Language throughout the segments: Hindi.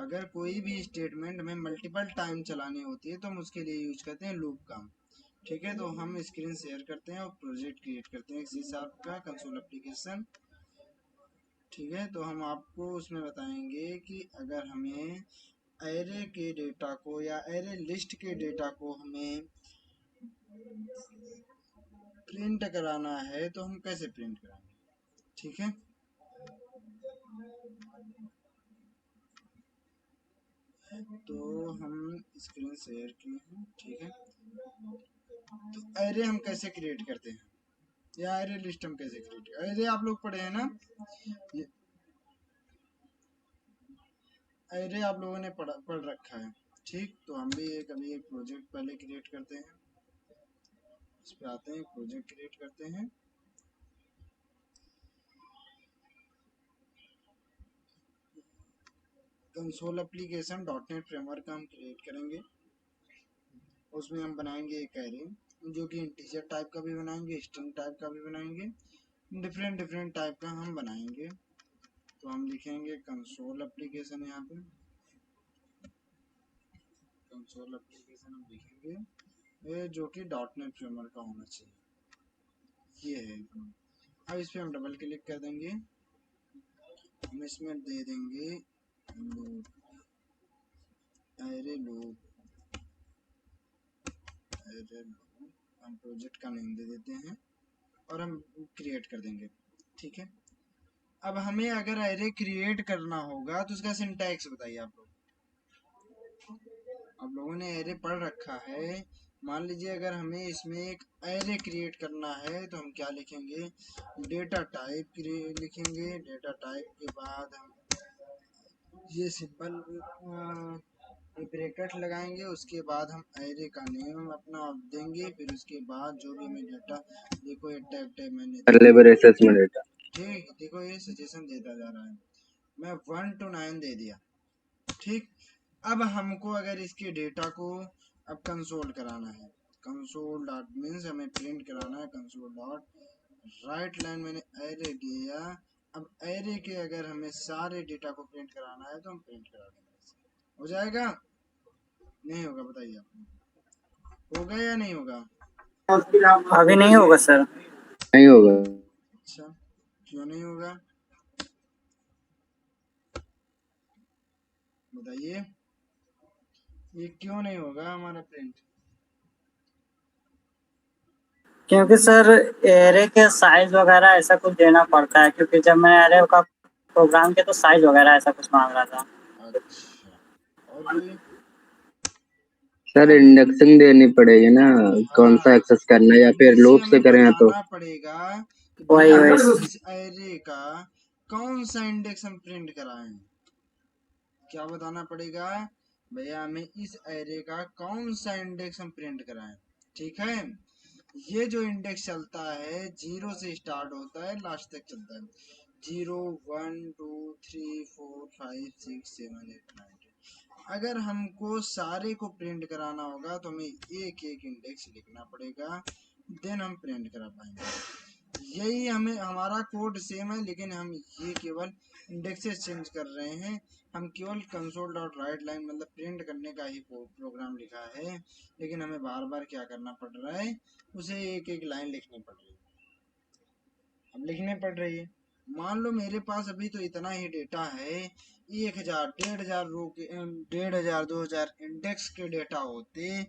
अगर कोई भी स्टेटमेंट में मल्टीपल टाइम चलानी होती है तो हम उसके लिए यूज करते हैं लूप का। ठीक है, तो हम स्क्रीन शेयर करते हैं और प्रोजेक्ट क्रिएट करते हैं सी शार्प का कंसोल एप्लीकेशन। ठीक है, तो हम आपको उसमें बताएंगे कि अगर हमें एरे के डेटा को या एरे लिस्ट के डेटा को हमें प्रिंट कराना है तो हम कैसे प्रिंट कराएंगे। ठीक है, तो हम स्क्रीन शेयर किए हैं। ठीक है, तो एरे हम कैसे क्रिएट करते हैं या एरे लिस्ट हम कैसे क्रिएट, एरे आप लोग पढ़े हैं ना, ये एरे आप लोगों ने पढ़ रखा है। ठीक, तो हम भी अभी एक प्रोजेक्ट पहले क्रिएट करते हैं। इस पे आते हैं, प्रोजेक्ट क्रिएट करते हैं। कंसोल एप्लीकेशन .NET फ्रेमवर्क का हम क्रिएट करेंगे। उसमें हम बनाएंगे एक एरे, जो कि इंटीजर टाइप का भी बनाएंगे, स्ट्रिंग टाइप का भी बनाएंगे, डिफरेंट टाइप का हम बनाएंगे। तो हम लिखेंगे कंसोल एप्लीकेशन, यहाँ पे कंसोल एप्लीकेशन हम लिखेंगे, ये जो कि .NET फ्रेमवर्क का होना चाहिए, ये है। अब इस पर हम डबल क्लिक कर देंगे, हम इसमें दे देंगे loop, array loop, array loop, हम प्रोजेक्ट का नेम दे देते हैं और हम क्रिएट कर देंगे। ठीक है, अब हमें अगर एरे क्रिएट करना होगा तो उसका सिंटैक्स बताइए आप लोग। आप लोगों ने एरे पढ़ रखा है, मान लीजिए अगर हमें इसमें एक एरे क्रिएट करना है तो हम क्या लिखेंगे, डेटा टाइप लिखेंगे, डेटा टाइप के बाद हम ये सिंपल ब्रैकेट लगाएंगे, उसके बाद हम एरे का नेम अपना देंगे, फिर उसके बाद जो भी हमें डेटा, देखो ये टाइप मैंने डेटा, ठीक, देखो ये सजेशन देता जा रहा है, मैं 1 to 9 दे दिया। ठीक, अब हमको अगर इसके डेटा को अब कंसोल कराना है, कंसोल डॉट मीन्स हमें प्रिंट कराना है, कंसोल डॉट राइट लाइन मैंने एरे दिया। अब एरे के अगर हमें सारे डेटा को प्रिंट कराना है तो हम प्रिंट करा देंगे, हो जाएगा नहीं होगा, बताइए आप, होगा या नहीं होगा। अभी नहीं होगा सर, नहीं होगा। अच्छा, क्यों नहीं होगा बताइए, ये क्यों नहीं होगा हमारा प्रिंट। क्योंकि सर एरे के साइज वगैरह ऐसा कुछ देना पड़ता है, क्योंकि जब मैं एरे का प्रोग्राम किया तो साइज वगैरह ऐसा कुछ मांग रहा था। अच्छा, और कोई सर इंडेक्सिंग देनी पड़ेगी ना, कौन सा एक्सेस करना है, या फिर लूप से करें तो बताना पड़ेगा कि वही भैया वही इस एरे का कौन सा इंडेक्स हम प्रिंट कराएं, क्या बताना पड़ेगा भैया हमें इस एरे का कौन सा इंडेक्स हम प्रिंट कराएं। ठीक है, ये जो इंडेक्स चलता है 0 से स्टार्ट होता है लास्ट तक चलता है, 0 1 2 3 4 5 6 7 8 9 10। अगर हमको सारे को प्रिंट कराना होगा तो हमें एक एक इंडेक्स लिखना पड़ेगा, देन हम प्रिंट करा पाएंगे। यही हमें, हमारा कोड सेम है लेकिन हम ये केवल इंडेक्सेस चेंज कर रहे हैं, हम केवल कंसोल डॉट राइट लाइन मतलब प्रिंट करने का ही प्रोग्राम लिखा है, लेकिन हमें बार बार क्या करना पड़ रहा है, उसे एक एक लाइन लिखनी पड़ रही है। अब लिखने पड़ रही है, मान लो मेरे पास अभी तो इतना ही डेटा है, 1000 1500 रो के 1500 2000 इंडेक्स के डेटा होते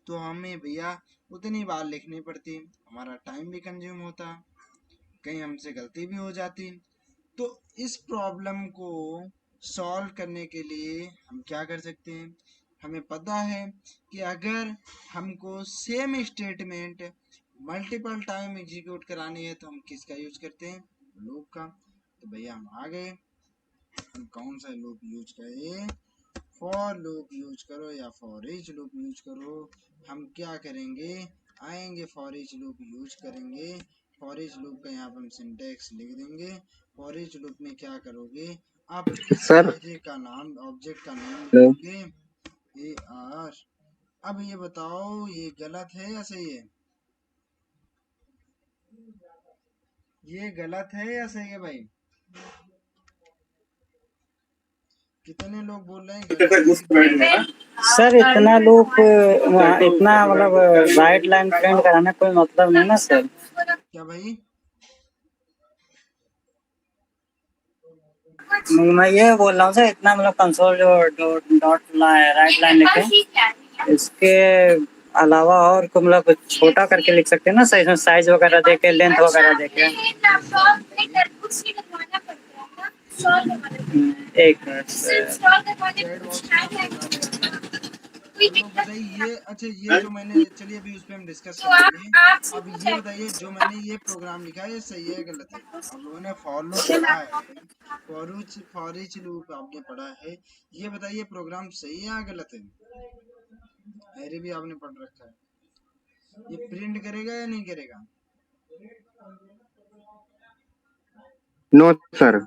तो हमें भैया उतनी बार लिखनी पड़ती, हमारा टाइम भी कंज्यूम होता, कहीं हमसे गलती भी हो जाती। तो इस प्रॉब्लम को सॉल्व करने के लिए हम क्या कर सकते हैं, हमें पता है कि अगर हमको same statement multiple time execute करानी है तो हम किसका यूज करते हैं, लूप का। तो भैया हम आ गए, हम कौन सा लूप यूज करें, फॉर लूप यूज करो या फॉर ईच लूप यूज करो। हम क्या करेंगे, आएंगे फॉर ईच लूप यूज करेंगे, फॉर ईच लूप का यहाँ पर हम सिंटेक्स लिख देंगे। फॉर ईच लूप में क्या करोगे, आप इस एरे का नाम, ऑब्जेक्ट का नाम लिखोगे ए आर। अब ये बताओ ये गलत है या सही है, ये गलत है या सही है भाई, कितने लोग बोल रहे हैं गलत? सर इतना लूप इतना मतलब राइट लाइन प्रिंट कराने कोई मतलब नहीं ना सर। क्या भाई? मैं ये बोल रहा हूँ सर इतना मतलब कंसोल जो डॉट राइट लाइन लिखे इसके अलावा और को मतलब छोटा करके लिख सकते हैं ना सर, इसमें साइज वगैरह देके लेंथ वगैरह देके। एक मिनट चैट बॉक्स में आप प्रोग्राम लिखिए। अब लोग बताइए ये, अच्छा ये जो मैंने, चलिए अभी उस पर हम डिस्कस करेंगे। अब ये बताइए जो मैंने ये प्रोग्राम लिखा है ये सही है गलत है? आप लोगों ने फॉर लूप पढ़ा है, फॉर ईच लूप आपने पढ़ा है, ये बताइए प्रोग्राम सही है या गलत है? अरे भी आपने पढ़ रखा है, ये प्रिंट करेगा या नहीं करेगा? No sir.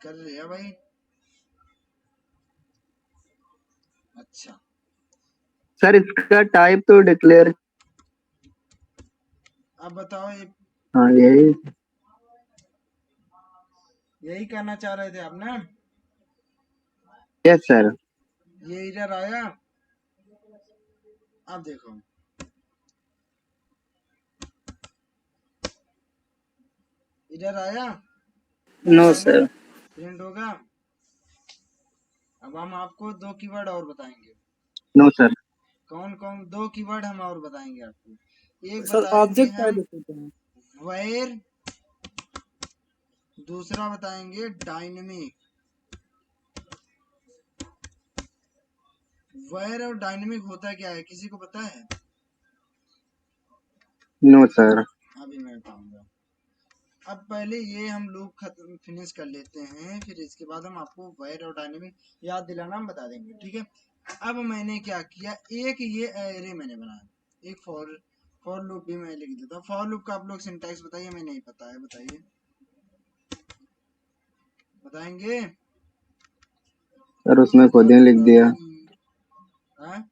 कर रहे हैं भाई। अच्छा सर इसका टाइप तो डिक्लेयर। अब बताओ ये, हाँ यही। यही करना चाह रहे थे आप ना? Yes sir. ये इधर आया, अब देखो इधर आया, नो आया ना? सर। प्रिंट होगा। अब हम आपको दो कीवर्ड और बताएंगे। No sir. कौन कौन दो कीवर्ड हम और बताएंगे आपको? एक सर बताएंगे ऑब्जेक्ट क्या हम लिखते हैं? वायर, दूसरा बताएंगे डायनेमिक। वायर और डायनेमिक होता क्या है, किसी को पता है? No sir. अभी मैं बताऊंगा। अब पहले ये हम लूप खत्म फिनिश कर लेते हैं, फिर इसके बाद हम आपको वायर और डायनेमिक याद दिलाना हम बता देंगे, ठीक है? अब मैंने क्या किया, एक ये एरे मैंने बनाया, एक फॉर लूप भी मैं लिख देता हूँ। फॉर लूप का आप लोग सिंटैक्स बताइए, मैं नहीं पता है, बताइए, बताएंगे? सर उसमें खुद ही अरे लिख दिया। भाई, हाँ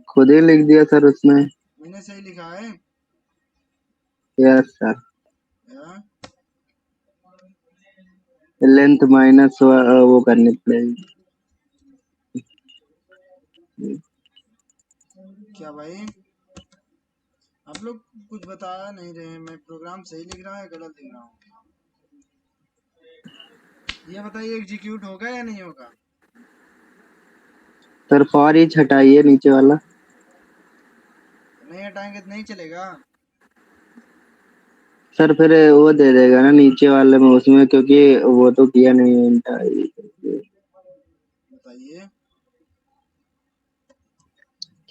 खुद ही लिख दिया सर उसमें। मैंने सही लिखा है? Yes sir. हाँ? लेंथ माइनस वो करनी पड़ेगी। क्या भाई, आप लोग कुछ बता नहीं रहे हैं, मैं प्रोग्राम सही लिख रहा है गलत लिख रहा हूँ? ये बताइए एग्जीक्यूट होगा या नहीं होगा? सर फॉर ईच हटाइए नीचे वाला। नहीं हटाएंगे तो नहीं चलेगा? सर फिर वो दे देगा ना नीचे वाले में उसमें, क्योंकि वो तो किया नहीं है entire। बताइए।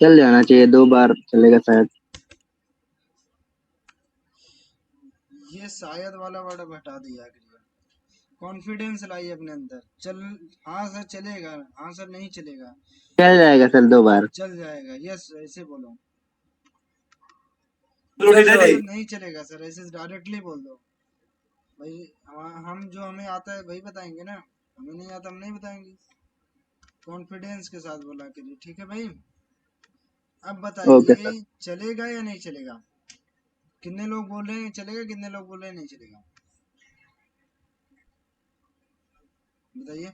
चल जाना चाहिए, 2 बार चलेगा शायद। ये शायद वाला वर्ड अब हटा दिया करिए, कॉन्फिडेंस लाइए अपने अंदर। चल, हाँ सर चलेगा, हाँ सर नहीं चलेगा, चल जाएगा सर 2 बार। चल जाएगा, यस ऐसे बोलो। लोडेड है सर जी। नहीं चलेगा सर, ऐसे डायरेक्टली बोल दो भाई। हम जो हमें आता है वही बताएंगे ना, हमें नहीं आता हम नहीं बताएंगे। कॉन्फिडेंस के साथ बोला करिए, ठीक है भाई? अब ओके बताइए सर। चलेगा या नहीं चलेगा? कितने लोग बोल रहे हैं चलेगा, कितने लोग बोल रहे हैं नहीं चलेगा? बताइए।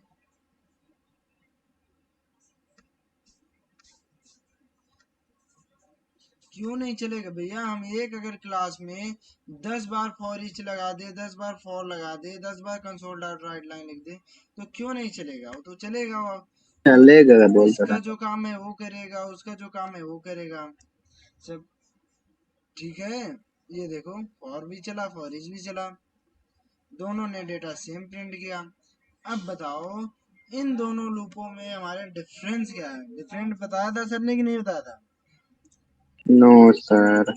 क्यों नहीं चलेगा भैया? हम एक अगर क्लास में 10 बार फॉर ईच लगा दे, 10 बार फॉर लगा दे, 10 बार कंसोल डॉट राइट लाइन लिख दे, तो क्यों नहीं चलेगा? वो तो चलेगा। वो चलेगा बोल इसका रहा। जो काम है वो करेगा, उसका जो काम है वो करेगा, सब ठीक है। ये देखो फॉर भी चला, फॉर ईच भी चला, दोनों ने डेटा सेम प्रिंट किया। अब बताओ इन दोनों लूपों में हमारे डिफरेंस क्या है? डिफरेंट बताया था सर ने कि नहीं बताया था? No sir.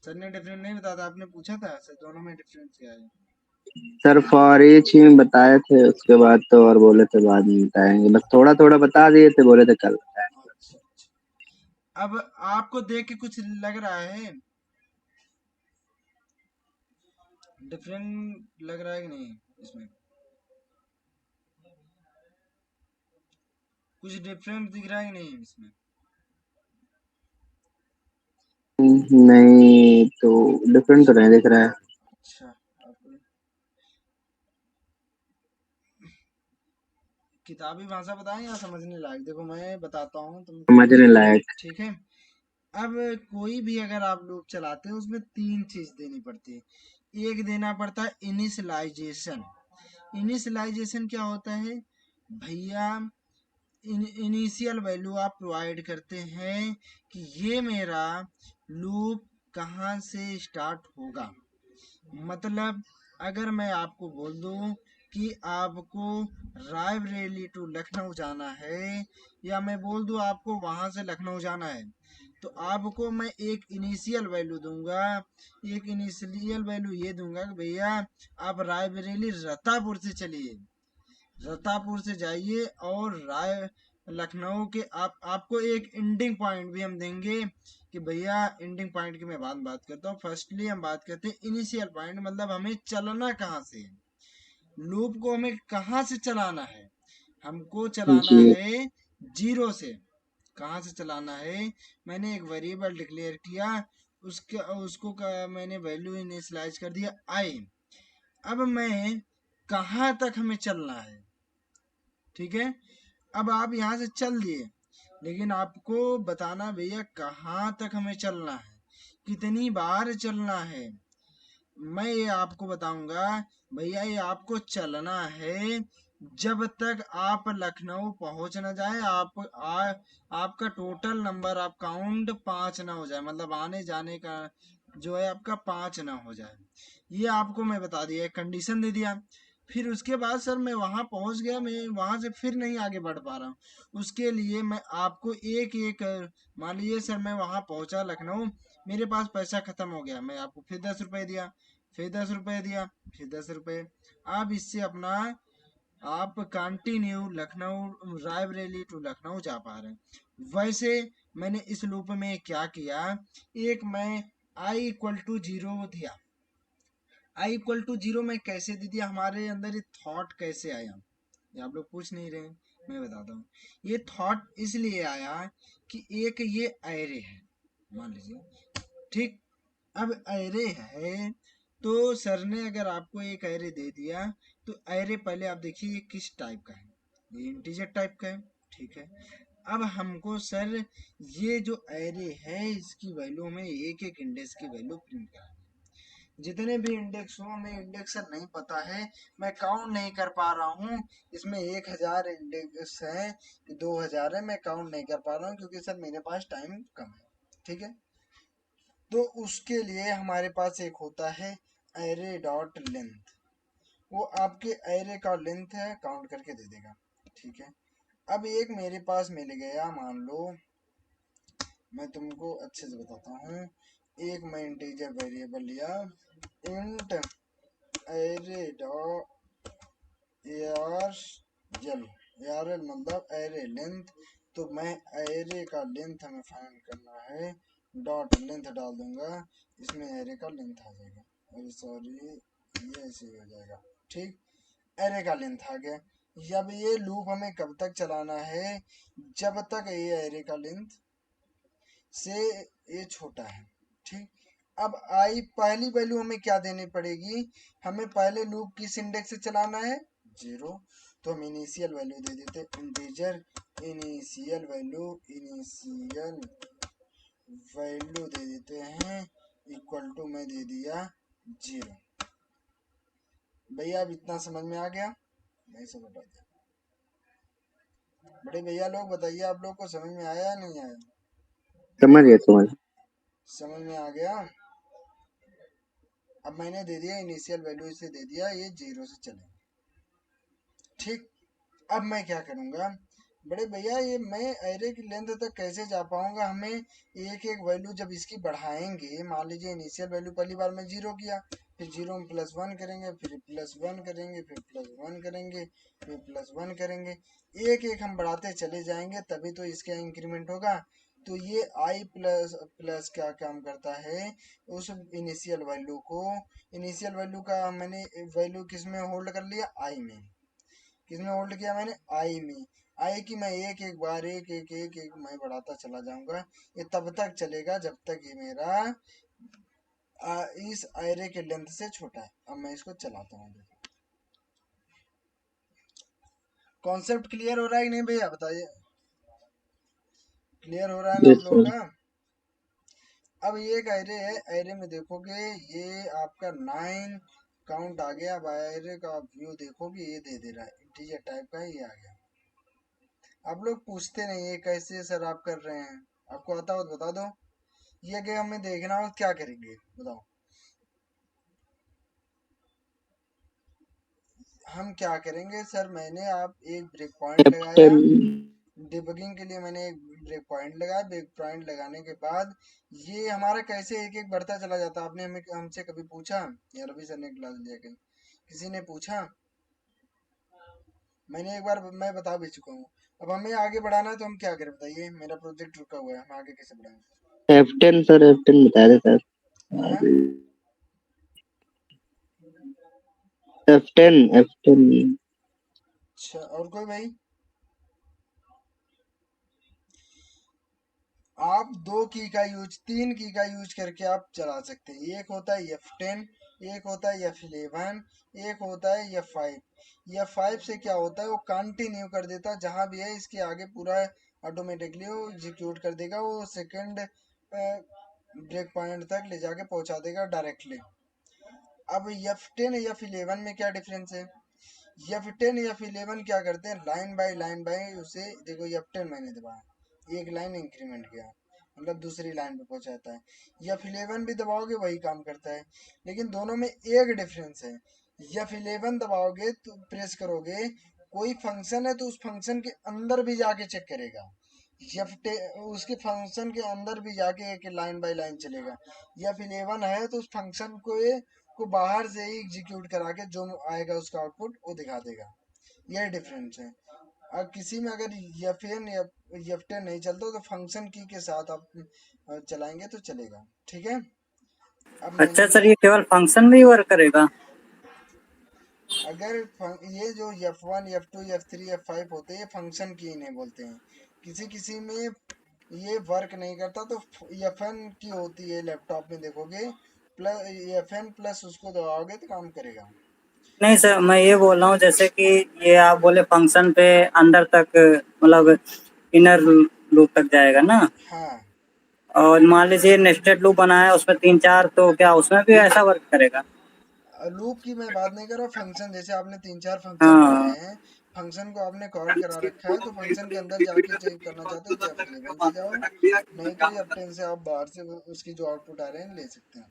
सर ने डिफरेंट नहीं बताया था, आपने पूछा था सर दोनों में डिफरेंस क्या है? सर फॉर ईच ही बताए थे, उसके बाद तो और बोले थे बाद में बताएंगे, बस थोड़ा थोड़ा बता दिए थे, बोले थे कल बताएंगे। अच्छा अच्छा। अब आपको देख के कुछ लग रहा है डिफरेंट, लग रहा है कि नहीं इसमें? कुछ डिफरेंट दिख रहा है कि नहीं इसमें? नहीं तो डिफरेंट तो नहीं दिख रहा है। अच्छा, अब किताबी भाषा बताएं या समझने लायक? देखो मैं बताता हूँ तुम समझने लायक। ठीक है। अब कोई भी अगर आप लूप चलाते हैं उसमें 3 चीज देनी पड़ती है। एक देना पड़ता है इनिशियलाइजेशन। इनिशियलाइजेशन क्या होता है भैया? इनिशियल वैल्यू आप प्रोवाइड करते हैं कि ये मेरा लूप कहाँ से स्टार्ट होगा। मतलब अगर मैं आपको बोल दूं कि आपको रायबरेली टू लखनऊ जाना है, या मैं बोल दूं आपको वहां से लखनऊ जाना है, तो आपको मैं एक इनिशियल वैल्यू दूंगा। एक इनिशियल वैल्यू ये दूंगा कि भैया आप रायबरेली रतापुर से चलिए, रतापुर से जाइए, और राय लखनऊ के आपको एक एंडिंग पॉइंट भी हम देंगे कि भैया एंडिंग पॉइंट की मैं बात करता हूँ। फर्स्टली हम बात करते हैं इनिशियल पॉइंट, मतलब हमें चलना कहाँ से है, लूप को हमें कहाँ से चलाना है। हमको चलाना जी। है 0 से। कहाँ से चलाना है? मैंने एक वेरिएबल डिक्लेयर किया, उसको मैंने वैल्यू इनिशियलाइज कर दिया आई। अब मैं कहाँ तक हमें चलना है, ठीक है। अब आप यहाँ से चल दिए, लेकिन आपको बताना भैया कहाँ तक हमें चलना है, कितनी बार चलना है। मैं ये आपको बताऊंगा भैया, ये आपको चलना है जब तक आप लखनऊ पहुंच न जाए। आपका टोटल नंबर आप काउंट 5 ना हो जाए, मतलब आने जाने का जो है आपका 5 ना हो जाए। ये आपको मैं बता दिया, कंडीशन दे दिया। फिर उसके बाद सर मैं वहां पहुंच गया, मैं वहां से फिर नहीं आगे बढ़ पा रहा हूँ। उसके लिए मैं आपको एक एक मान लीजिए सर मैं वहां पहुंचा लखनऊ, मेरे पास पैसा खत्म हो गया, मैं आपको फिर 10 रुपए दिया, फिर 10 रुपए दिया, फिर 10 रुपए। आप इससे अपना आप कंटिन्यू लखनऊ रायबरेली टू लखनऊ जा पा रहे हैं। वैसे मैंने इस लूप में क्या किया, एक मैं आई इक्वल टू 0 दिया। आई इक्वल टू 0 में कैसे दे दिया, हमारे अंदर ये थॉट कैसे आया, ये आप लोग पूछ नहीं रहे, मैं बताता हूँ। ये थॉट इसलिए आया कि एक ये एरे है, मान लीजिए, ठीक। अब एरे है तो सर ने अगर आपको एक एरे दे दिया, तो एरे पहले आप देखिए ये किस टाइप का है, ये इंटीजर टाइप का है, ठीक है। अब हमको सर ये जो एरे है इसकी वैल्यू हमें एक एक इंडेक्स की वैल्यू प्रिंट करनी है। जितने भी इंडेक्स हो हमें इंडेक्स नहीं पता है, मैं काउंट नहीं कर पा रहा हूँ। इसमें 1000 इंडेक्स है, 2000 है, मैं काउंट नहीं कर पा रहा हूँ क्योंकि सर मेरे पास टाइम कम है, ठीक है। तो उसके लिए हमारे पास एक होता है एरे डॉट लेंथ, वो आपके एरे का लेंथ है काउंट करके दे देगा, ठीक है। अब एक मेरे पास मिल गया, मान लो मैं तुमको अच्छे से बताता हूँ। एक मैं इंटीजर वेरिएबल लिया, इंट एरे डॉट ARL मतलब एरे लेंथ। तो मैं एरे का लेंथ हमें फाइंड करना है, डॉट लेंथ डाल दूंगा, इसमें एरे का लेंथ आ जाएगा, अरे सॉरी ये ऐसे हो जाएगा, ठीक। एरे का लेंथ आ गया। जब ये लूप हमें कब तक चलाना है, जब तक ये एरे का लेंथ से ये छोटा है, ठीक। अब आई पहली वैल्यू हमें क्या देनी पड़ेगी, हमें पहले लूप किस इंडेक्स से चलाना है, 0। तो हम इनिशियल वैल्यू दे देते इंटीजर इनिशियल वैल्यू दे देते हैं, इक्वल टू में दे दिया 0। भैया अब इतना समझ में आ गया, नहीं समझ आ गया? बड़े भैया लोग बताइए, आप लोग को समझ में आया या नहीं आया? समझ गए समझ। समझ में आ गया। अब मैंने दे दिया इनिशियल वैल्यू इसे दे दिया, ये 0 से चले, ठीक। अब मैं क्या करूंगा, बड़े भैया ये मैं एरे की लेंथ तक कैसे जा पाऊंगा, हमें एक एक वैल्यू जब इसकी बढ़ाएंगे, मान लीजिए इनिशियल वैल्यू पहली बार में 0 किया, फिर 0 में +1 करेंगे, फिर +1 करेंगे, फिर +1 करेंगे, फिर +1 करेंगे, एक एक हम बढ़ाते चले जाएंगे, तभी तो इसका इंक्रीमेंट होगा। तो ये आई प्लस प्लस क्या काम करता है, उस इनिशियल वैल्यू का मैंने वैल्यू किस में होल्ड कर लिया, आई में। किसमें होल्ड किया मैंने, आई में। आई की मैं एक एक बार एक मैं बढ़ाता चला जाऊंगा, ये तब तक चलेगा जब तक ये मेरा इस एरे के लेंथ से छोटा है। अब मैं इसको चलाता हूँ, देखो कॉन्सेप्ट क्लियर हो रहा है कि नहीं भैया, बताइए। क्लियर हो रहा है ना आप यस लोग सर। का? अब ये एक एरे है, एरे में देखोगे ये आपका 9 काउंट आ गया। अब एरे का आप व्यू देखोगे ये दे रहा है, इंटीजर टाइप का है, ये आ गया। आप लोग पूछते नहीं ये कैसे सर आप कर रहे हैं, आपको आता हो तो बता दो। ये अगर हमें देखना हो क्या करेंगे बताओ? हम क्या करेंगे सर, मैंने आप एक ब्रेक पॉइंट लगाया, डिबगिंग के लिए मैंने एक ब्रेक पॉइंट लगाया। ब्रेक पॉइंट लगाने के बाद ये हमारा कैसे एक एक बढ़ता चला जाता, आपने हमें हमसे कभी पूछा? या रवि सर ने क्लास लिया कहीं, किसी ने पूछा? मैंने एक बार मैं बता भी चुका हूँ। अब हमें आगे बढ़ाना है तो हम क्या करें बताइए, मेरा प्रोजेक्ट रुका हुआ है, हम आगे कैसे बढ़ाएं? F10 सर, F10 बता दे सर। हाँ? F10, F10। अच्छा, और कोई भाई? आप 2 की का यूज 3 की का यूज करके आप चला सकते हैं। एक होता है F10, एक होता है F11, एक होता है F5। F5 से क्या होता है, वो कंटिन्यू कर देता है जहां भी है इसके आगे पूरा ऑटोमेटिकली वो एग्जीक्यूट कर देगा, वो सेकंड ब्रेक पॉइंट तक ले जाके पहुंचा देगा डायरेक्टली। अब F10 F11 में क्या डिफरेंस है? F10 F11 क्या करते हैं, लाइन बाय उसे देखो, F10 मैंने दबाया, एक लाइन इंक्रीमेंट किया, मतलब दूसरी लाइन पे पहुंचाता है। F11 भी दबाओगे वही काम करता है, लेकिन दोनों में एक डिफरेंस है। F11 दबाओगे तो प्रेस करोगे, कोई फंक्शन है तो उस फंक्शन के अंदर भी जाके चेक करेगा। उसके फंक्शन के अंदर भी जाके एक लाइन बाय लाइन चलेगा। F11 है तो उस फंक्शन को बाहर से ही एग्जीक्यूट करा के जो आएगा उसका आउटपुट वो दिखा देगा। यह डिफरेंस है। अब किसी में अगर F10 या F10 नहीं चलता तो फंक्शन की के साथ आप चलाएंगे तो चलेगा, ठीक है? अब अच्छा मैंने सर, ये केवल फंक्शन में ही वर्क करेगा? अगर ये जो F1 F2 F3 F5 होते हैं ये फंक्शन की इन्हें बोलते हैं। किसी किसी में ये वर्क नहीं करता तो Fn की होती है, लैपटॉप में देखोगे प्लस Fn प्लस उसको दबाओगे तो काम करेगा। नहीं सर, मैं ये बोल रहा हूँ जैसे कि ये आप बोले फंक्शन पे अंदर तक, मतलब इनर लूप तक जाएगा ना, हाँ, और मान लीजिए नेस्टेड लूप बनाया है उसमें 3-4, तो क्या उसमें भी ऐसा वर्क करेगा? लूप की मैं बात नहीं कर रहा, फंक्शन जैसे आपने 3-4 फंक्शन बनाए हाँ। हैं, फंक्शन को आपने कॉल करा रखा है तो फंक्शन के अंदर जाके चेक करना चाहते हो तो F11 से जाओ, नहीं तो F10 से आप बाहर से उसकी जो आउटपुट आ रहे हैं ले सकते हैं।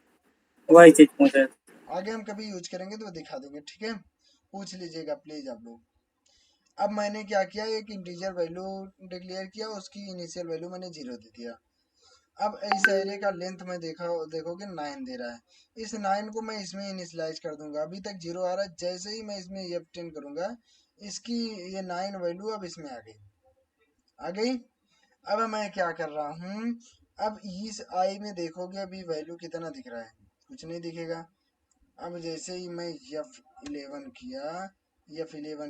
वही चीज पूछे। आगे हम कभी यूज करेंगे तो दिखा देंगे, ठीक है? पूछ लीजिएगा प्लीज आप लोग। अब मैंने क्या किया, एक इंटीजर वैल्यू डिक्लेयर किया, उसकी इनिशियल वैल्यू मैंने 0 दे दिया। अब इस एरे का लेंथ में देखोगे 9 दे रहा है। इस 9 को मैं इसमें इनिशियलाइज कर दूंगा, अभी तक 0 आ रहा है, जैसे ही मैं इसमें F10 करूंगा इसकी ये 9 वैल्यू अब इसमें आ गई। अब मैं क्या कर रहा हूँ, अब इस आई में देखोगे अभी वैल्यू कितना दिख रहा है, कुछ नहीं दिखेगा। अब जैसे ही मैं F11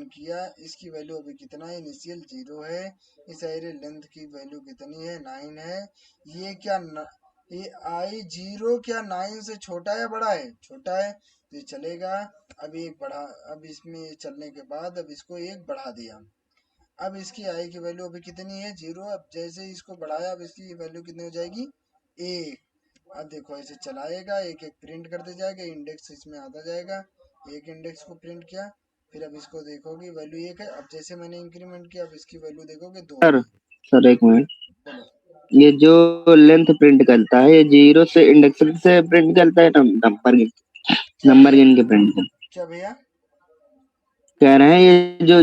किया, इसकी वैल्यू अभी कितना है, इनिशियल 0 है। इस एरे लेंथ की वैल्यू कितनी है, 9 है। ये क्या ये आई 0 क्या 9 से छोटा है बड़ा है? छोटा है, तो ये चलेगा। अब एक बढ़ा, अब इसमें चलने के बाद अब इसको एक बढ़ा दिया। अब इसकी आई की वैल्यू अभी कितनी है, 0। अब जैसे ही इसको बढ़ाया अब इसकी वैल्यू कितनी हो जाएगी, 1। अब देखो ऐसे चलाएगा, एक एक प्रिंट करते जाएगा, इंडेक्स इसमें आता जाएगा। एक इंडेक्स को प्रिंट किया, फिर अब इसको देखोगे वैल्यू 1 है। अब जैसे मैंने इंक्रीमेंट किया अब इसकी वैल्यू देखोगे 2 हो सर, गई। सर एक मिनट। बोलो। ये जो लेंथ प्रिंट करता है ये 0 से इंडेक्स से प्रिंट करता है, क्या नंबर भैया? गिन के प्रिंट करता क्या भैया? है। कह रहे हैं ये जो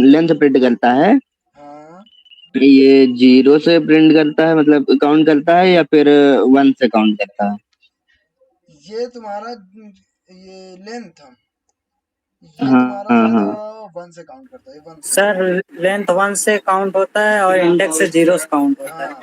लेंथ प्रिंट करता है हाँ, ये 0 से प्रिंट करता है, मतलब काउंट करता है, या फिर 1 से काउंट करता है? ये तुम्हारा ये लेंथ, ये हाँ तुम्हारा हाँ शायद हाँ। 1 से काउंट करता है, 1 से। सर लेंथ 1 से काउंट होता है और इंडेक्स से 0 से काउंट होता हाँ, है।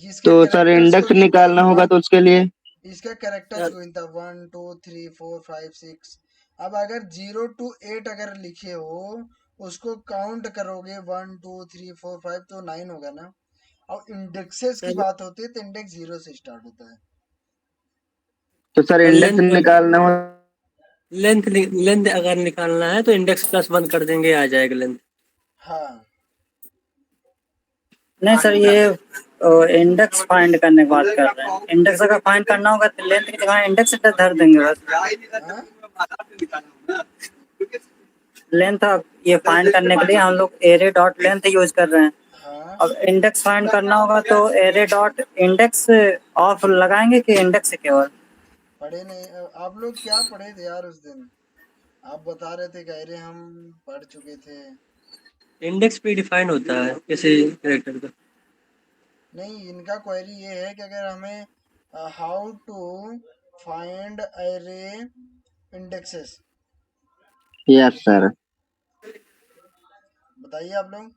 इसके तो सर कैरेक्टर्स को इंडेक्स गिनता है निकालना होगा वन, तो उसके लिए? इसका कैरेक्टर्स को गिनता 1 2 3 4 5 6। अब अगर 0 to 8 अगर लिखे हो, उसको काउंट करोगे 1 2 3 4 5 तो 9 होगा ना। और इंडेक्सेस की बात होती है तो इंडेक्स 0 से स्टार्ट होता है। तो सर और ये इंडेक्स निकालना हो लेंथ लेंथ अगर निकालना है तो इंडेक्स प्लस 1 कर देंगे, आ जाएगा लेंथ। हाँ नहीं सर, ये इंडेक्स फाइंड करने की बात कर रहे हैं। इंडेक्स अगर फाइंड करना होगा तो लेंथ की जगह इंडेक्स धर देंगे बस। हाँ लेंथ ये फाइंड करने के लिए हम लोग एरे डॉट लेंथ यूज कर रहे हैं। हाँ अब इंडेक्स फाइंड करना होगा तो एरे डॉट इंडेक्स ऑफ लगाएंगे कि इंडेक्स केवल। पढ़े नहीं आप लोग? क्या पढ़े थे यार उस दिन? आप बता रहे थे कह रहे हम पढ़ चुके थे। इंडेक्स पे डिफाइन होता है किसी कैरेक्टर का। नहीं, इनका क्वेरी ये है कि अगर हमें how to find array indexes, yes sir. बताइए आप लोग।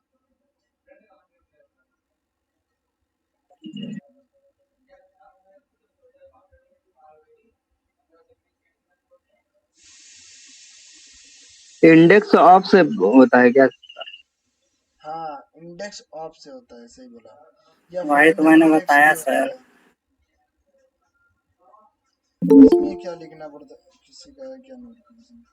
इंडेक्स ऑफ से होता है क्या? हाँ, इंडेक्स ऑफ से होता है, सही बोला। या वही फाइंड तो द मैंने इंडेक्स बताया भी होता सर। है। इसमें क्या लिखना पड़ता है? किसी का है क्या नोटिफिकेशन?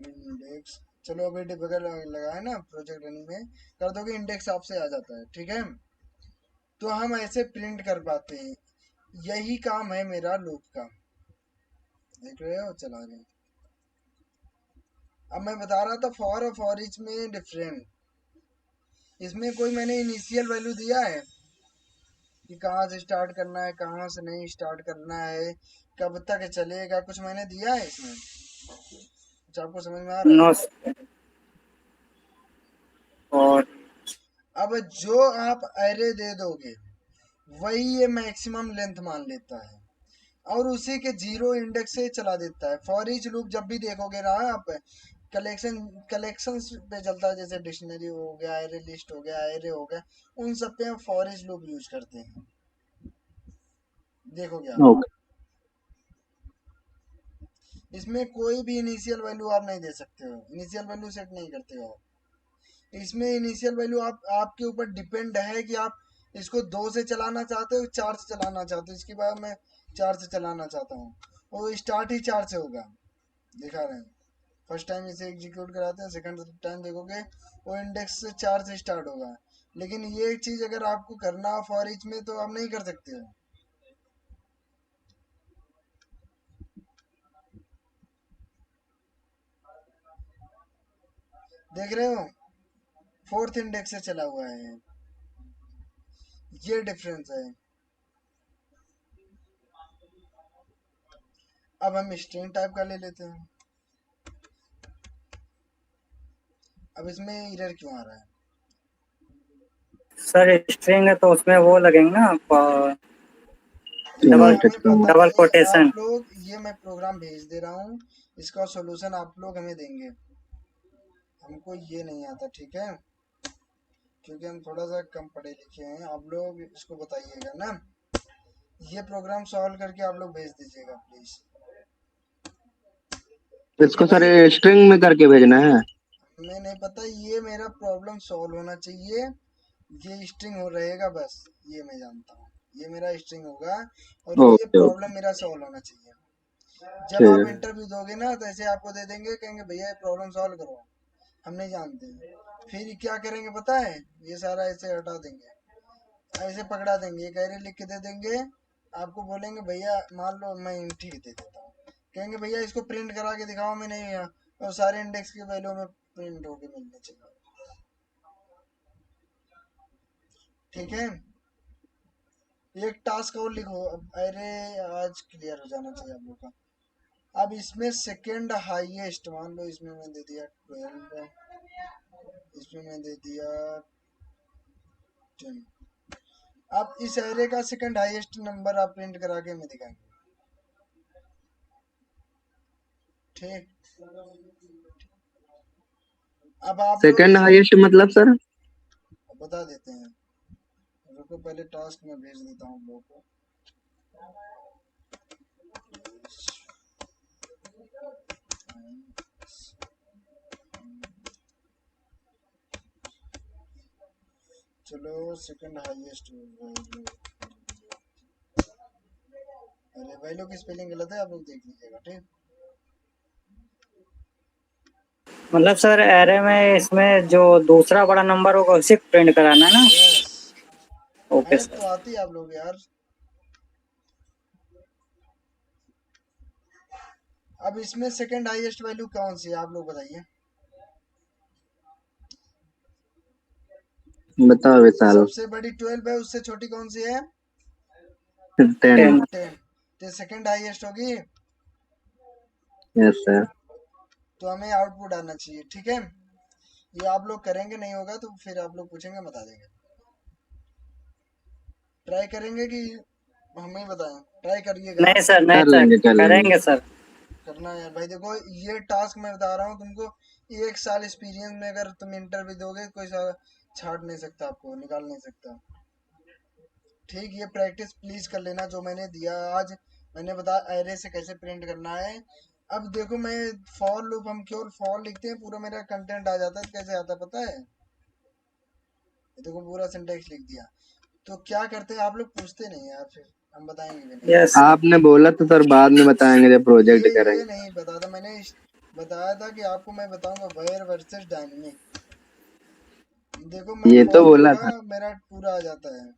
इंडेक्स, चलो अभी डिबगर लगाए ना प्रोजेक्ट रनिंग में, कर दोगे इंडेक्स ऑफ से आ जाता है, ठीक है। तो हम ऐसे प्रिंट कर पाते हैं। यही काम है मेरा लूप का, देख रहे हो, चला रहे हैं। अब मैं बता रहा था फॉर और फॉर ईच में डिफरेंट। इसमें कोई मैंने इनिशियल वैल्यू दिया है कि कहाँ से स्टार्ट करना है, कहाँ से नहीं स्टार्ट करना है, कब तक चलेगा, कुछ मैंने दिया है इसमें? कुछ आपको समझ में आ रहा नो है? सर। और अब जो आप एरे दे दोगे वही ये मैक्सिमम लेंथ मान लेता है और उसी के जीरो इंडेक्स से चला देता है। फॉर ईच लूप जब भी देखोगे ना आप, कलेक्शंस पे चलता है, जैसे डिक्शनरी हो गया, एरे लिस्ट हो गया, एरे हो गया, उन सब पे हम फॉर ईच लूप यूज करते हैं। देखोगे आप, ओके। इसमें कोई भी इनिशियल वैल्यू आप नहीं दे सकते हो, इनिशियल वैल्यू सेट नहीं करते हो आप। इसमें इनिशियल वैल्यू आप आपके ऊपर डिपेंड है कि आप इसको 2 से चलाना चाहते हो, 4 से चलाना चाहते हो। इसके बाद मैं 4 से चलाना चाहता हूँ, वो स्टार्ट ही 4 से होगा, दिखा रहे हैं। फर्स्ट टाइम इसे एग्जीक्यूट कराते हैं, सेकंड टाइम देखोगे वो इंडेक्स से 4 से स्टार्ट होगा। लेकिन ये चीज अगर आपको करना हो फॉर ईच में तो आप नहीं कर सकते हो। देख रहे हो, फोर्थ इंडेक्स से चला हुआ है, ये डिफरेंस है। अब हम स्ट्रिंग टाइप का ले लेते हैं। अब इसमें एरर क्यों आ रहा है? सर स्ट्रिंग है तो उसमें वो लगेंगे ना देखो डबल इन्वर्टेड हमें कॉमा। पता डबल नहीं, कोटेशन। आप लोग, ये मैं प्रोग्राम भेज दे रहा हूँ, इसका सॉल्यूशन आप लोग हमें देंगे। हमको ये नहीं आता, ठीक है, क्योंकि हम थोड़ा सा कम पढ़े लिखे हैं। आप लोग इसको बताइएगा ना, ये प्रोग्राम सॉल्व करके आप लोग भेज दीजिएगा प्लीज। ठीक है इसको सर भाई, स्ट्रिंग में करके भेजना है। हमें नहीं पता, ये मेरा प्रॉब्लम सॉल्व होना चाहिए। ये स्ट्रिंग हो रहेगा बस, ये मैं जानता हूँ, ये मेरा स्ट्रिंग होगा और ये ओके ओके। प्रॉब्लम मेरा सॉल्व होना चाहिए। जब ठीक आप है। इंटरव्यू दोगे ना तो ऐसे आपको दे देंगे, कहेंगे भैया ये प्रॉब्लम सॉल्व करो, हम नहीं जानते। फिर क्या करेंगे पता है, ये सारा ऐसे हटा देंगे, ऐसे पकड़ा देंगे, एक एरे लिख के दे देंगे। आपको बोलेंगे भैया, मान लो मैं ठीक दे देता हूँ, कहेंगे भैया इसको प्रिंट करा के दिखाओ, मैं नहीं, और सारे इंडेक्स की वैल्यू में प्रिंट होके मिलने चाहिए, ठीक है। एक टास्क और लिखो, अब अरे आज क्लियर हो जाना चाहिए आप लोग का। अब इसमें सेकंड हाईएस्ट, मान लो इसमें मैं दे दिया 12, इसमें मैं दे दिया 10। अब इस एरे का सेकंड हाईएस्ट नंबर आप प्रिंट करा के हमें दिखाएंगे, ठीक। अब आप लोग सेकंड इसको हाईएस्ट मतलब सर? बता देते हैं, रुको पहले टास्क में भेज देता हूँ लोगों को। चलो सेकंड हाईएस्ट, अरे वैल्यू की स्पेलिंग गलत है, आप लोग देख लीजिएगा। ठीक, मतलब सर एरे में इसमें जो दूसरा बड़ा नंबर होगा उसे प्रिंट कराना है ना? यस, ओके मैथ तो सर। आती है आप लोग यार। अब इसमें सेकंड हाईएस्ट वैल्यू कौन सी है, आप लोग बताइए। बताओ विशाल। सबसे बड़ी 12 है, उससे छोटी कौन सी है? 10। 10। तो सेकंड हाईएस्ट होगी, यस सर। तो हमें आउटपुट आना चाहिए। ठीक है, ये आप लोग करेंगे, नहीं होगा तो फिर आप लोग पूछेंगे, बता देंगे। ट्राई करेंगे कि हमें बताएं? ट्राई करिएगा। नहीं सर, नहीं कर सर, लेंगे कर लेंगे। करेंगे सर। करना है यार भाई। देखो ये टास्क मैं बता रहा हूँ तुमको, 1 साल एक्सपीरियंस में अगर तुम इंटरव्यू दोगे, कोई छाट नहीं सकता, आपको निकाल नहीं सकता। ठीक, ये प्रैक्टिस प्लीज कर लेना जो मैंने दिया आज। मैंने बताया एरे से कैसे प्रिंट करना है। अब देखो मैं फॉर लूप, हम केवल फॉर लिखते हैं, पूरा मेरा कंटेंट आ जाता है। कैसे आता है पता है? ये देखो पूरा सिंटेक्स लिख दिया। तो क्या करते हैं आप लोग, पूछते नहीं यार, फिर हम बताएंगे भी नहीं। यस। आपने बोला तो सर बाद में बताएंगे जब प्रोजेक्ट ये करेंगे। नहीं बताया था मैंने, बताया था कि आपको मैं बताऊंगा वेयर वर्सेस डायनेमिक। देखो मैं ये तो फॉर बोला लिखा, था। मेरा पूरा आ जाता है।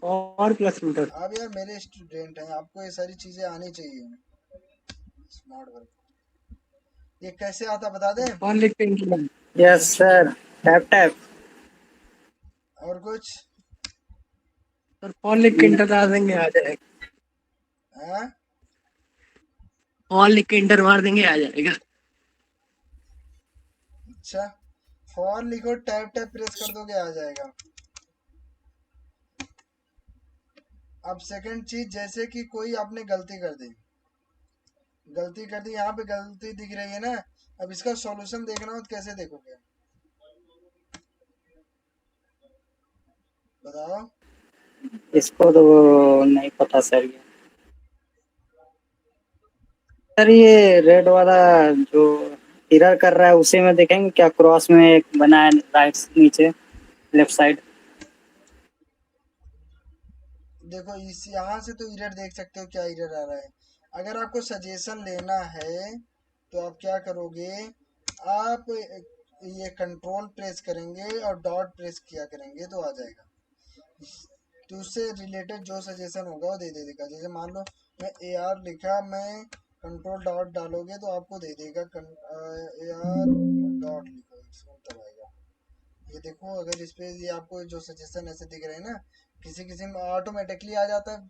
और प्लस मीटर। आप यार मेरे स्टूडेंट हैं, आपको ये सारी चीजें आनी चाहिए। स्मार्ट वर्क, ये कैसे आता बता दें? और लिख के inter. Yes sir, tap tap. और कुछ सर और लिख के इंटर मार देंगे आ जाएगा। है? और लिख के इंटर मार देंगे आ जाएगा। अच्छा, फॉर लिखो, टैप टैप प्रेस कर दोगे, आ जाएगा। अब सेकंड चीज, जैसे कि कोई आपने गलती कर दी, यहाँ पे गलती दिख रही है ना। अब इसका सॉल्यूशन देखना हो तो कैसे देखोगे, बताओ? इसको तो नहीं पता सर। ये सर ये रेड वाला जो एरर कर रहा है उसी में देखेंगे क्या, क्रॉस में एक बना है राइट नीचे लेफ्ट साइड। देखो इस यहाँ से तो एरर देख सकते हो, क्या एरर आ रहा है। अगर आपको सजेशन लेना है तो आप क्या करोगे, आप ये कंट्रोल प्रेस करेंगे और डॉट प्रेस किया करेंगे तो आ जाएगा। तो उससे रिलेटेड जो सजेशन होगा वो दे देगा। जैसे मान लो मैं ए आर लिखा, मैं कंट्रोल डॉट डालोगे तो आपको दे देगा ए आर डॉट लिखो, तब आएगा। ये देखो, अगर इस पे ये आपको जो सजेशन ऐसे दिख रहे हैं ना, किसी किसी में ऑटोमेटिकली आ जाता है।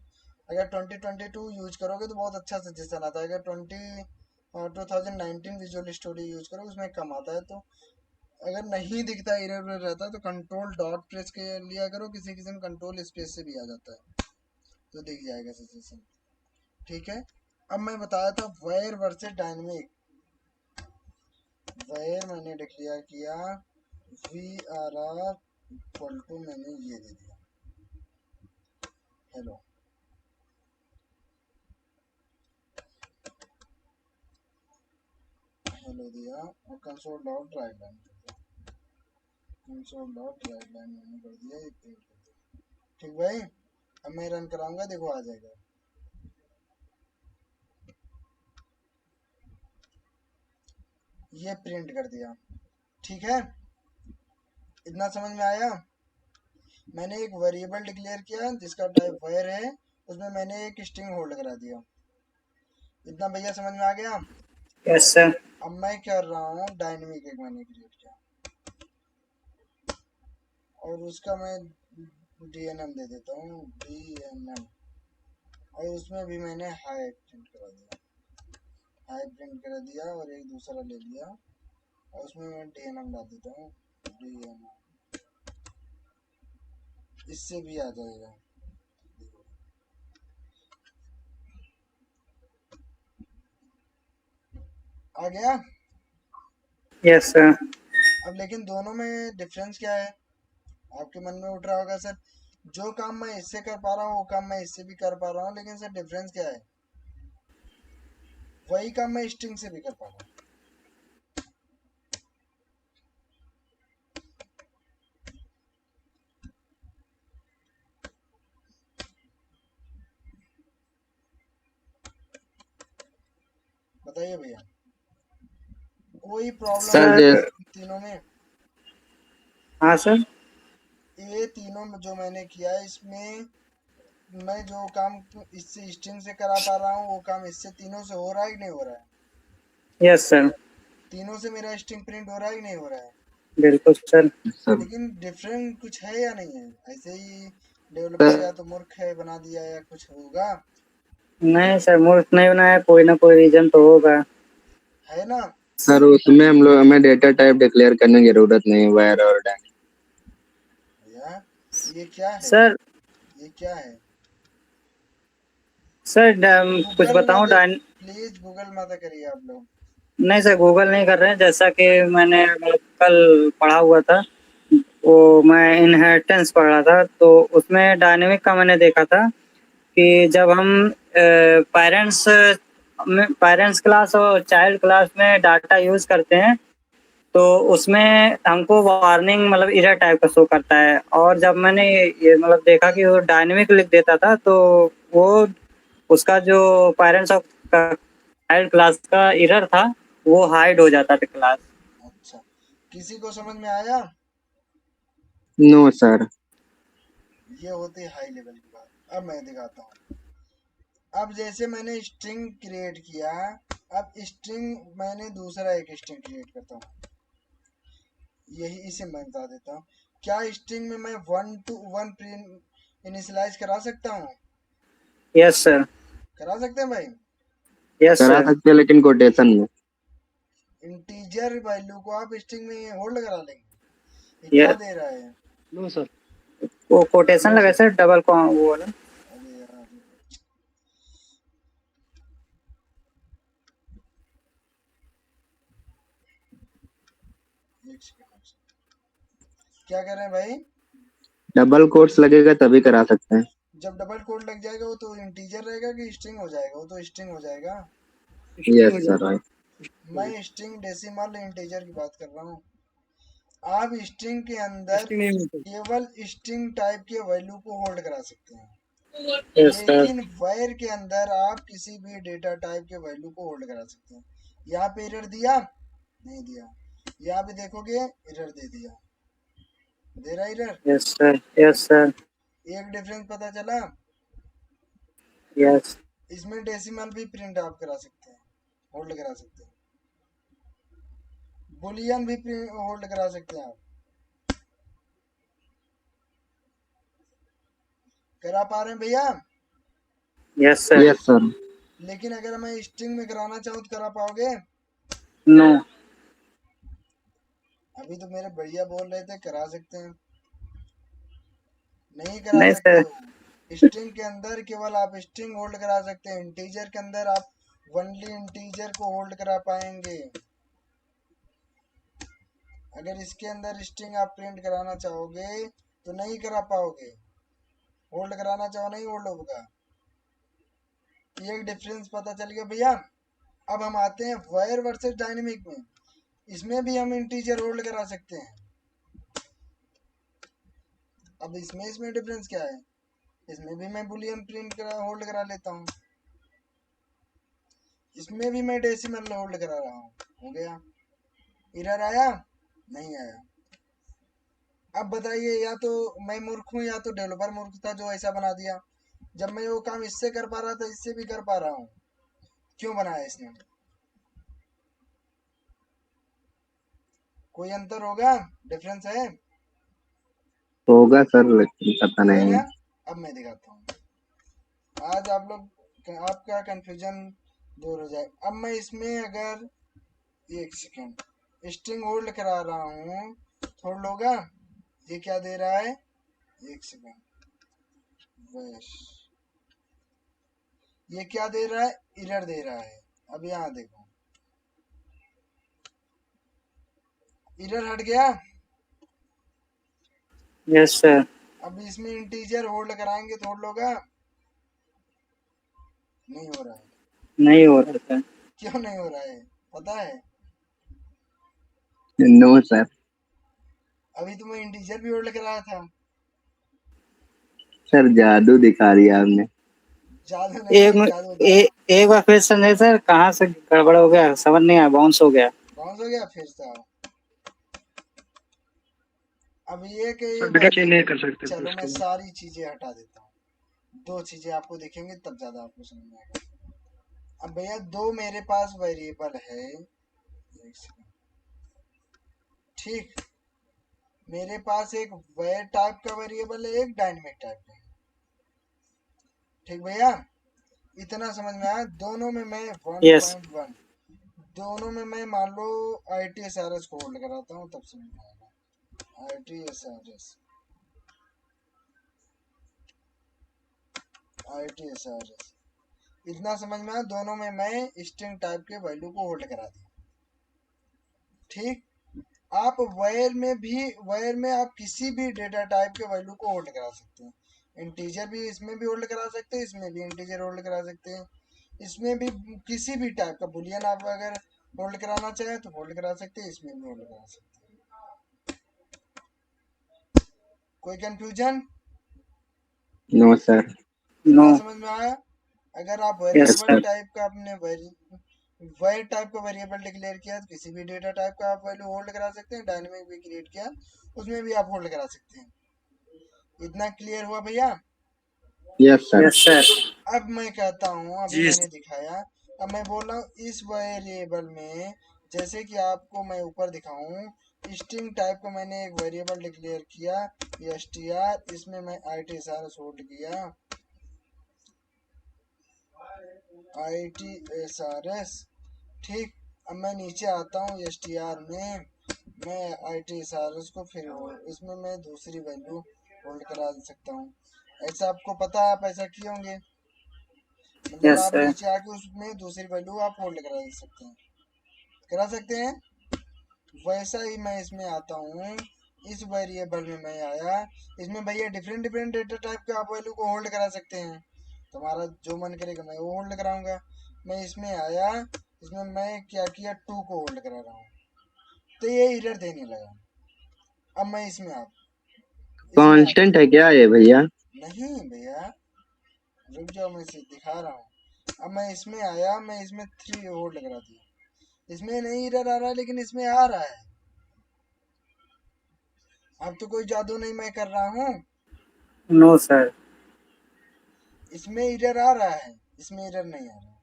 अगर 2022 यूज करोगे तो बहुत अच्छा सजेशन आता है। अगर 2019 विजुअल स्टूडियो यूज करो उसमें कम आता है। तो अगर नहीं दिखता, एरर रहता है, तो कंट्रोल डॉट प्रेस के लिया करो। किसी किसी में कंट्रोल स्पेस से भी आ जाता है, तो दिख जाएगा सजेशन। ठीक है, अब मैं बताया था वेयर वर्सेस डायनेमिक। वेयर मैंने डिक्लेयर किया, we are R equal to, मैंने ये दे दिया हेलो। हेलो दिया और console dot write line, console dot write line मैंने कर दिया, ये प्रिंट कर दिया। ठीक भाई, अब मैं रन कराऊंगा, देखो आ जाएगा। ये प्रिंट कर दिया। ठीक है, इतना समझ में आया? मैंने एक वेरिएबल डिक्लेयर किया जिसका टाइप वेयर है, उसमें मैंने एक स्ट्रिंग होल्ड करा दिया। इतना भैया समझ में आ गया? Yes sir. अब मैं कर रहा हूँ डायनेमिक, एक मैंने क्रिएट किया और उसका मैं डीएनएम दे देता हूँ, डीएनएम। और उसमें भी मैंने हाई प्रिंट करा दिया, हाई प्रिंट करा दिया और एक दूसरा ले लिया और उसमें मैं डीएनएम डाल देता हूँ, डीएनएम। इससे भी आ जाएगा। आ गया? Yes sir. अब लेकिन दोनों में डिफरेंस क्या है, आपके मन में उठ रहा होगा सर, जो काम मैं इससे कर पा रहा हूँ वो काम मैं इससे भी कर पा रहा हूँ, लेकिन सर डिफरेंस क्या है? वही काम मैं स्ट्रिंग से भी कर पा रहा हूँ। बताइए भैया, कोई प्रॉब्लम सर है जे- तीनों में? हाँ सर। ये तीनों में जो मैंने किया है, इसमें मैं जो काम इससे स्ट्रिंग से करा पा रहा हूँ, वो काम इससे तीनों से हो रहा है कि नहीं हो रहा है? Yes sir. तीनों से मेरा स्ट्रिंग प्रिंट हो रहा है कि नहीं हो रहा है? बिल्कुल सर। सर लेकिन डिफरेंट कुछ है या नहीं है? ऐसे ही डेवलपर सर या तो मूर्ख है बना दिया या कुछ होगा, नहीं सर, मूर्ख नहीं बनाया, कोई ना कोई रीजन तो होगा। है ना? सर उसमें हमें डेटा टाइप डिक्लेयर करने की जरूरत नहीं है, वायर और डायनेमिक। भैया ये क्या है? सर ये क्या है? सर कुछ गूगल बताऊं मत, डाइन। प्लीज गूगल मत करिए आप लोग। नहीं सर, गूगल नहीं कर रहे हैं, जैसा कि मैंने मतलब कल पढ़ा हुआ था, वो मैं इनहेरिटेंस पढ़ रहा था, तो उसमें डायनेमिक का मैंने देखा था कि जब हम पेरेंट्स पेरेंट्स क्लास और चाइल्ड क्लास में डाटा यूज करते हैं, तो उसमें हमको वार्निंग मतलब एरर टाइप का शो करता है। और जब मैंने ये मतलब देखा कि वो डायनेमिक लिख देता था, तो वो उसका जो पेरेंट्स ऑफ चाइल्ड क्लास का एरर था, वो हाइड हो जाता था क्लास। अच्छा, किसी को समझ में आया? No sir. ये होती है हाई लेवल की बात। अब मैं दिखाता हूँ। अब जैसे मैंने स्ट्रिंग क्रिएट किया, अब स्ट्रिंग मैंने दूसरा एक स्ट्रिंग क्रिएट करता हूँ, यही इसे मैं बता देता हूँ। क्या स्ट्रिंग में मैं 1 to 1 प्रिंट इनिशियलाइज करा सकता हूँ? Yes sir. करा सकते हैं भाई? यस करा सर। सकते हैं लेकिन कोटेशन में। इंटीजर वैल्यू को आप स्ट्रिंग में होल्ड करा लेंगे? ये क्या ये दे रहा है? No sir. वो कोटेशन नो लगा सर। सर, डबल वो वाला। अरे यार, एक सेकंड, क्या कर रहे हैं भाई? डबल कोट्स लगेगा तभी करा सकते हैं। जब डबल कोड लग जाएगा वो तो इंटीजर रहेगा कि स्ट्रिंग हो जाएगा? वो तो स्ट्रिंग हो जाएगा। स्ट्रिंग हो यस सर। जाएगा। मैं स्ट्रिंग डेसिमल इंटीजर की बात कर रहा हूँ। आप स्ट्रिंग के अंदर स्ट्रिंग नहीं होता। केवल स्ट्रिंग टाइप के वैल्यू को होल्ड करा सकते हैं, यस सर। लेकिन वैर के अंदर आप किसी भी डेटा टाइप के वैल्यू को होल्ड करा सकते हैं। यहाँ पे एरर दिया? नहीं दिया। यहाँ पे देखोगे एरर दे दिया, दे रहा error. Yes sir. Yes sir. एक डिफरेंस पता चला? यस। इसमें डेसिमल भी प्रिंट आप करा सकते हैं, होल्ड करा सकते हैं। बुलियन भी होल्ड करा सकते हैं आप। करा पा रहे हैं भैया? Yes sir. Yes sir. लेकिन अगर मैं स्ट्रिंग में कराना चाहूँ तो करा पाओगे? नो। अभी तो मेरे बढ़िया बोल रहे थे करा सकते हैं, नहीं करा नहीं सकते सर। हो। स्ट्रिंग के अंदर केवल आप स्ट्रिंग होल्ड करा सकते हैं, इंटीजर के अंदर आप ओनली इंटीजर को होल्ड करा पाएंगे। अगर इसके अंदर स्ट्रिंग आप प्रिंट कराना चाहोगे तो नहीं करा पाओगे, होल्ड कराना चाहो नहीं होल्ड होगा। ये एक डिफरेंस पता चल गया भैया। अब हम आते हैं वायर वर्सेस डायनेमिक में। इसमें भी हम इंटीजर होल्ड करा सकते हैं। अब इसमें डिफरेंस क्या है? इसमें भी मैं बुलियन प्रिंट करा होल्ड करा लेता हूँ, इसमें भी मैं डेसिमल होल्ड करा रहा हूँ। हो गया। एरर आया? नहीं आया। अब बताइए, या तो मैं मूर्ख हूँ या तो डेवलपर मूर्ख था जो ऐसा बना दिया। जब मैं वो काम इससे कर पा रहा था इससे भी कर पा रहा हूँ, क्यों बनाया इसने? कोई अंतर होगा? डिफरेंस है? होगा सर लेकिन पता होगा नहीं। ना? अब मैं दिखाता हूँ, आज आप लोग आपका कंफ्यूजन दूर हो जाए। अब मैं इसमें अगर एक सेकेंड स्ट्रिंग होल्ड करा रहा हूँ, थोड़ा लोगा ये क्या दे रहा है? एक सेकेंड, बस ये क्या दे रहा है? एरर दे रहा है। अब यहाँ देखो, एरर हट गया। Yes sir. अब इसमें इंटीजर होल्ड कराएंगे थोड़ा लोगा, नहीं हो रहा है। नहीं हो रहा सर। क्यों नहीं हो रहा है पता है? No sir. अभी तो मैं इंटीजर भी होल्ड कराया था। सर जादू दिखा दिया आपने। जादू नहीं एक है, जादू बता रहा हूँ। एक बार फिर समझे सर, कहाँ से गड़बड़ हो गया, समझ नहीं आया, बाउंस हो गया। बाउंस हो गया फिर से आओ। अब ये कि चेंज नहीं कर सकते थे चलो मैं उसके बाद। सारी चीजें हटा देता हूँ, दो चीजें आपको दिखेंगे तब ज्यादा आपको समझ में आएगा। अब भैया दो मेरे पास वेरिएबल है, एक सेकंड, ठीक। मेरे पास एक वेर टाइप का वेरिएबल है, एक डायनेमिक टाइप का है, ठीक भैया। इतना समझ में आया। दोनों में मैं यस 1.1, दोनों में मैं मान लो ITSRS को होल्ड कराता हूँ, तब समझ में आएगा। ITSRS इतना समझ में आया। दोनों में मैं स्ट्रिंग टाइप के वैल्यू को होल्ड करा दिया, ठीक। आप वायर में आप किसी भी डेटा टाइप के वैल्यू को होल्ड करा सकते हैं। इंटीजर भी इसमें भी होल्ड करा सकते हैं, इसमें भी इंटीजर होल्ड करा सकते हैं, इसमें भी किसी भी टाइप का बुलियन आप अगर होल्ड कराना चाहें तो होल्ड करा सकते हैं, इसमें भी होल्ड करा सकते हैं। कोई कंफ्यूजन? No sir. नो। इतना समझ में आया। अगर आप यस वेरिएबल सर। टाइप का अपने वायर टाइप का वेरिएबल डिक्लेयर किया तो किसी भी डेटा टाइप का आप वैल्यू होल्ड करा सकते हैं। डायनेमिक भी क्रिएट किया, उसमें भी आप होल्ड करा सकते हैं। इतना क्लियर हुआ भैया? Yes sir. Yes sir. अब मैं कहता हूँ, अभी जी मैंने दिखाया, अब मैं बोल रहा हूँ इस वेरिएबल में, जैसे कि आपको मैं ऊपर दिखाऊं, स्ट्रिंग टाइप का मैंने एक वेरिएबल डिक्लेयर किया str, इसमें मैं ITSRS होल्ड किया, ITSRS, ठीक। अब मैं नीचे आता हूँ str में, मैं ITSRS को फिर इसमें मैं दूसरी वैल्यू होल्ड करा सकता हूँ। ऐसा आपको पता है, आप ऐसा किए होंगे, मतलब यस आप सर। नीचे आके उसमें दूसरी वैल्यू आप होल्ड करा सकते हैं, करा सकते हैं। वैसा ही मैं इसमें आता हूँ, इस वेरिएबल में मैं आया, इसमें भैया डिफरेंट डिफरेंट डेटा टाइप के आप वैल्यू को होल्ड करा सकते हैं। तुम्हारा जो मन करेगा मैं वो होल्ड कराऊंगा। मैं इसमें आया, इसमें मैं क्या किया, 2 को होल्ड करा रहा हूँ, तो ये एरर देने लगा। अब मैं इसमें इसमें आता कांस्टेंट है क्या ये भैया? नहीं भैया, रुक जाओ, मैं इसे दिखा रहा हूँ। अब मैं इसमें आया, मैं इसमें 3 होल्ड करा दिया, इसमें नहीं एरर आ रहा है लेकिन इसमें आ रहा है। अब तो कोई जादू नहीं मैं कर रहा हूँ, नो सर। इसमें एरर आ रहा है, इसमें एरर नहीं आ रहा।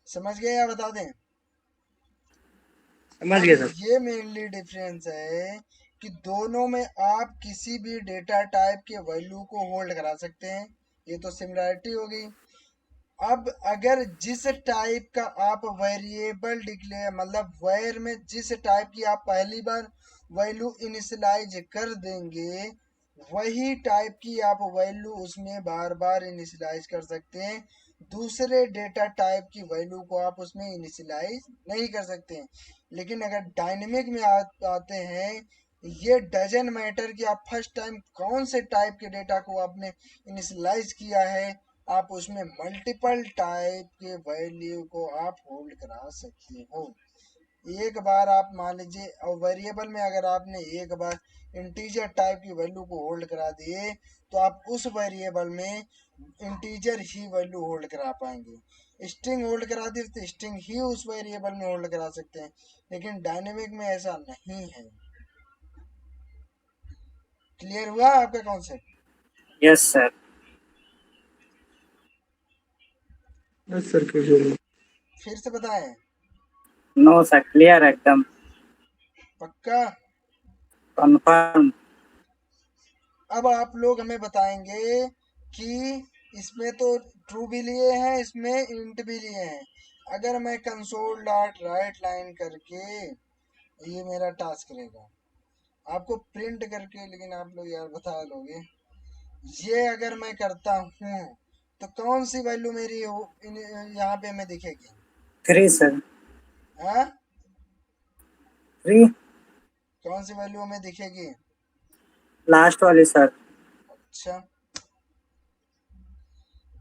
समझ गए या बता दें? समझ अब गए सर। ये मेनली डिफरेंस है कि दोनों में आप किसी भी डेटा टाइप के वैल्यू को होल्ड करा सकते हैं, ये तो सिमिलरिटी हो गई। अब अगर जिस टाइप का आप वेरिएबल डिक्लेयर, मतलब वेर में जिस टाइप की आप पहली बार वैल्यू इनिशियलाइज कर देंगे, वही टाइप की आप वैल्यू उसमें बार बार इनिशियलाइज कर सकते हैं। दूसरे डेटा टाइप की वैल्यू को आप उसमें इनिशियलाइज नहीं कर सकते हैं। लेकिन अगर डायनेमिक में आते हैं, ये डजन मैटर कि आप फर्स्ट टाइम कौन से टाइप के डेटा को आपने इनिशियलाइज किया है, आप उसमें मल्टीपल टाइप के वैल्यू को आप होल्ड करा सकते हो। एक बार आप मान लीजिए, और वेरिएबल में अगर आपने एक बार इंटीजर टाइप की वैल्यू को होल्ड करा दिए, तो आप उस वेरिएबल में इंटीजर ही वैल्यू होल्ड करा पाएंगे। स्ट्रिंग होल्ड करा दी तो स्ट्रिंग ही उस वेरिएबल में होल्ड करा सकते हैं, लेकिन डायनेमिक में ऐसा नहीं है। क्लियर हुआ आपका concept? Yes sir. Yes sir, क्यों? फिर से बताएं? नो सर, क्लियर एकदम। पक्का? कंफर्म। अब आप लोग हमें बताएंगे कि इसमें तो ट्रू भी लिए हैं, इसमें इंट भी लिए हैं। अगर मैं कंसोल डॉट राइट लाइन करके, ये मेरा टास्क रहेगा आपको प्रिंट करके, लेकिन आप लोग यार बता लोगे, ये अगर मैं करता हूँ तो कौन सी वैल्यू मेरी यहाँ पे हमें दिखेगी? 3 सर। हाँ, 3 कौन सी वैल्यू हमें दिखेगी? लास्ट वाली सर। अच्छा,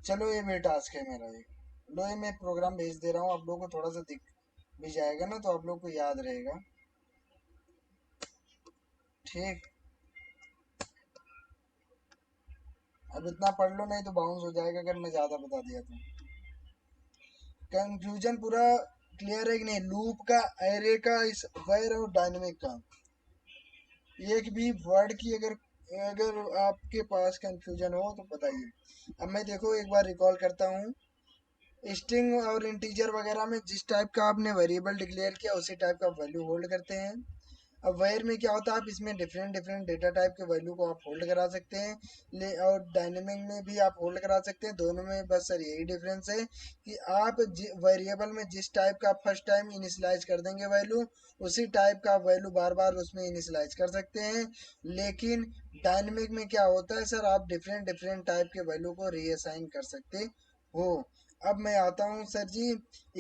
चलो ये भी टास्क है मेरा एक, लो ये मैं प्रोग्राम भेज दे रहा हूँ आप लोगों को, थोड़ा सा दिख भी जाएगा ना तो आप लोग को याद रहेगा, ठीक। अब इतना पढ़ लो, नहीं तो बाउंस हो जाएगा अगर मैं ज्यादा बता दिया तो। कंफ्यूजन पूरा क्लियर है कि नहीं? लूप का, एरे का, इस वायर और डायनेमिक का, एक भी वर्ड की अगर अगर आपके पास कंफ्यूजन हो तो बताइए। अब मैं देखो एक बार रिकॉल करता हूँ। स्ट्रिंग और इंटीजर वगैरह में जिस टाइप का आपने वेरिएबल डिक्लेयर किया उसी टाइप का वैल्यू होल्ड करते हैं। अब वायर में क्या होता है, आप इसमें डिफरेंट डिफरेंट डेटा टाइप के वैल्यू को आप होल्ड करा सकते हैं, और डायनेमिक में भी आप होल्ड करा सकते हैं। दोनों में बस सर यही डिफरेंस है कि आप वेरिएबल में जिस टाइप का फर्स्ट टाइम इनिशियलाइज कर देंगे वैल्यू, उसी टाइप का वैल्यू बार बार उसमें इनिशियलाइज कर सकते हैं। लेकिन डायनेमिक में क्या होता है सर, आप डिफरेंट डिफरेंट टाइप के वैल्यू को रीअसाइन कर सकते हो। अब मैं आता हूँ सर जी,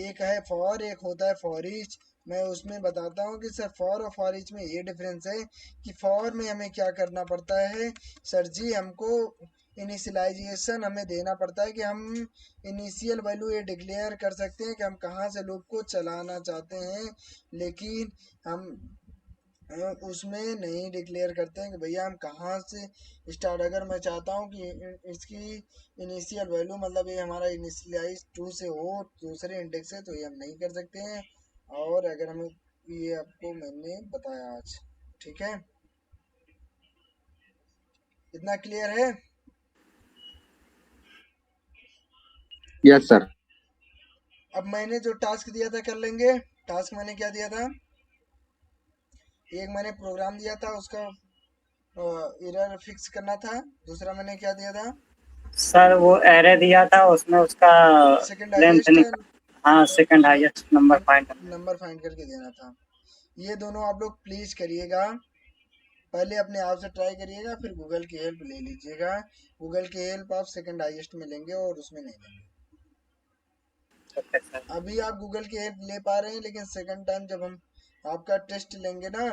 एक है फॉर, एक होता है फॉर ईच। मैं उसमें बताता हूँ कि सर फॉर और फॉर ईच में ये डिफरेंस है कि फॉर में हमें क्या करना पड़ता है सर जी, हमको इनिशियलाइजेशन हमें देना पड़ता है कि हम इनिशियल वैल्यू ये डिक्लेयर कर सकते हैं कि हम कहाँ से लूप को चलाना चाहते हैं। लेकिन हम उसमें नहीं डिक्लेयर करते हैं कि भैया हम कहाँ से स्टार्ट। अगर मैं चाहता हूँ कि इसकी इनिशियल वैल्यू मतलब ये हमारा इनिशियलाइज टू से हो दूसरे इंडेक्स से, तो ये हम नहीं कर सकते हैं। और अगर हमें, ये आपको मैंने बताया आज, ठीक है? इतना क्लियर है? Yes sir. अब मैंने जो टास्क दिया था कर लेंगे। टास्क मैंने क्या दिया था, एक मैंने प्रोग्राम दिया था, उसका एरर फिक्स करना था। दूसरा मैंने क्या दिया था, सर वो एरे दिया था, उसमें उसका सेकंड लेंथ हाईएस्ट निकाल, हाँ सेकंड हाईएस्ट नंबर फाइंड करना। नंबर फाइंड करके देना था। ये दोनों आप लोग प्लीज करिएगा। पहले अपने आप से ट्राई करिएगा, फिर गूगल की हेल्प ले लीजिएगा। गूगल की हेल्प आप सेकंड हाईएस्ट में लेंगे और उसमें नहीं लेंगे। Okay sir. अभी आप गूगल की हेल्प ले पा रहे हैं, लेकिन सेकंड टाइम जब हम आपका टेस्ट लेंगे ना,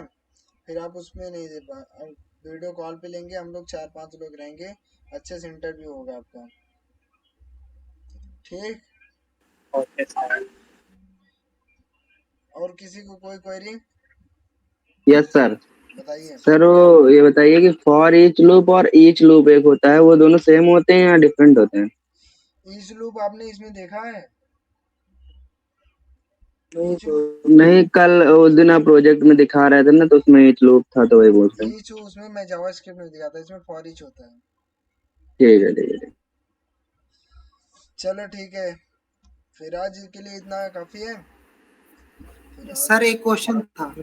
फिर आप उसमें नहीं दे पा। वीडियो कॉल पे लेंगे हम लोग, 4-5 लोग रहेंगे, अच्छे से इंटरव्यू होगा आपका, ठीक? Okay sir. और किसी को कोई क्वेरी यस सर। बताइए। सर वो ये बताइए कि फॉर ईच लूप और ईच लूप एक होता है, वो दोनों सेम होते हैं या डिफरेंट होते हैं? ईच लूप आपने इसमें देखा है? ईच नहीं, कल उस दिन आप प्रोजेक्ट में दिखा रहे थे ना, तो उसमें ईच लूप था, तो वही बोल रहे हैं। ईच उसमें मैं जावास्क्रिप्ट में दिखाता, इसमें फॉर ईच होता है। ठीक है ठीक है। चलो ठीक है, फिर आज के लिए इतना काफी है। फिर आज सर एक क्वेश्चन था।